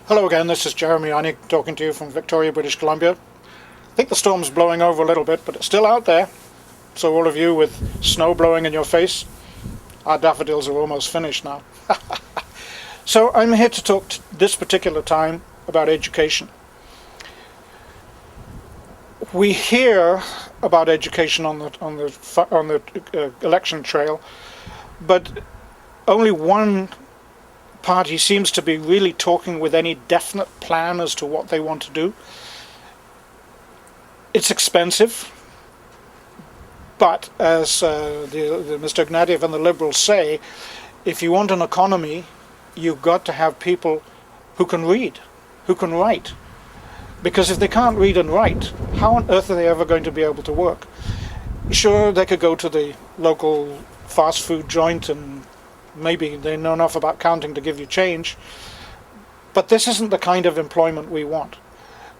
Hello again, this is Jeremy Arney talking to you from Victoria, British Columbia. I think the storm's blowing over a little bit, but it's still out there. So all of you with snow blowing in your face, our daffodils are almost finished now. So I'm here to talk this particular time about education. We hear about education on the election trail, but only one party seems to be really talking with any definite plan as to what they want to do. It's expensive, but as the Mr. Ignatieff and the Liberals say, if you want an economy, you've got to have people who can read, who can write. Because if they can't read and write, how on earth are they ever going to be able to work? Sure, they could go to the local fast food joint and maybe they know enough about counting to give you change, but this isn't the kind of employment we want.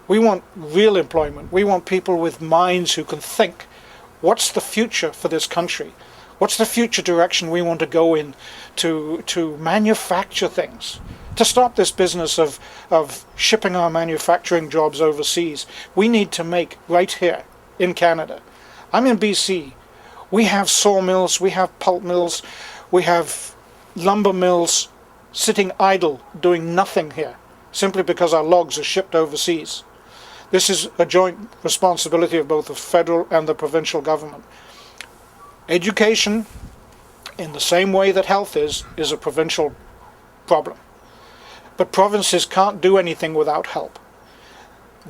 We want real employment. We want people with minds who can think, what's the future for this country? What's the future direction we want to go in to manufacture things? To stop this business of shipping our manufacturing jobs overseas, we need to make right here in Canada. I'm in BC. We have sawmills, we have pulp mills, we have lumber mills sitting idle, doing nothing here, simply because our logs are shipped overseas. This is a joint responsibility of both the federal and the provincial government. Education, in the same way that health is a provincial problem. But provinces can't do anything without help.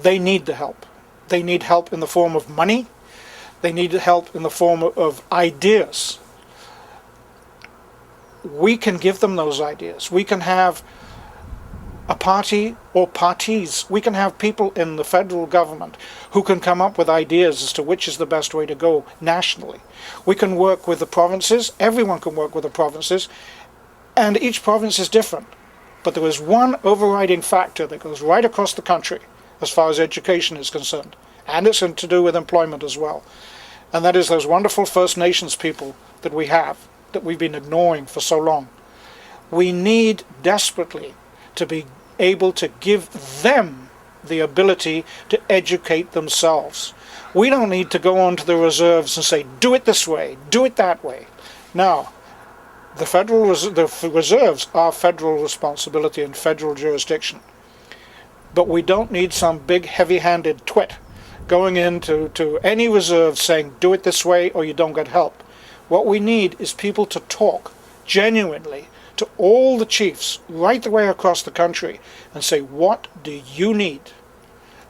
They need the help. They need help in the form of money. They need help in the form of ideas. We can give them those ideas. We can have a party or parties. We can have people in the federal government who can come up with ideas as to which is the best way to go nationally. We can work with the provinces. Everyone can work with the provinces, and each province is different. But there is one overriding factor that goes right across the country as far as education is concerned, and it's to do with employment as well. And that is those wonderful First Nations people that we have, that we've been ignoring for so long. We need desperately to be able to give them the ability to educate themselves. We don't need to go on to the reserves and say, do it this way, do it that way. Now, the reserves are federal responsibility and federal jurisdiction. But we don't need some big heavy-handed twit going into any reserve saying, do it this way or you don't get help. What we need is people to talk genuinely to all the chiefs right the way across the country and say, what do you need?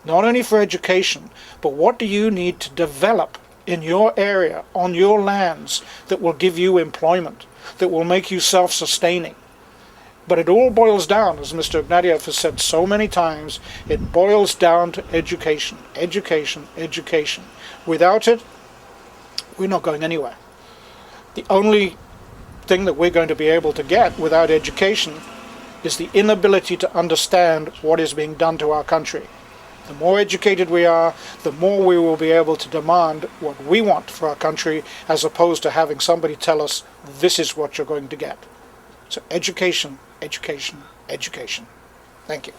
Not only for education, but what do you need to develop in your area, on your lands, that will give you employment, that will make you self-sustaining? But it all boils down, as Mr. Ignatieff has said so many times, it boils down to education, education, education. Without it, we're not going anywhere. The only thing that we're going to be able to get without education is the inability to understand what is being done to our country. The more educated we are, the more we will be able to demand what we want for our country, as opposed to having somebody tell us, this is what you're going to get. So education, education, education. Thank you.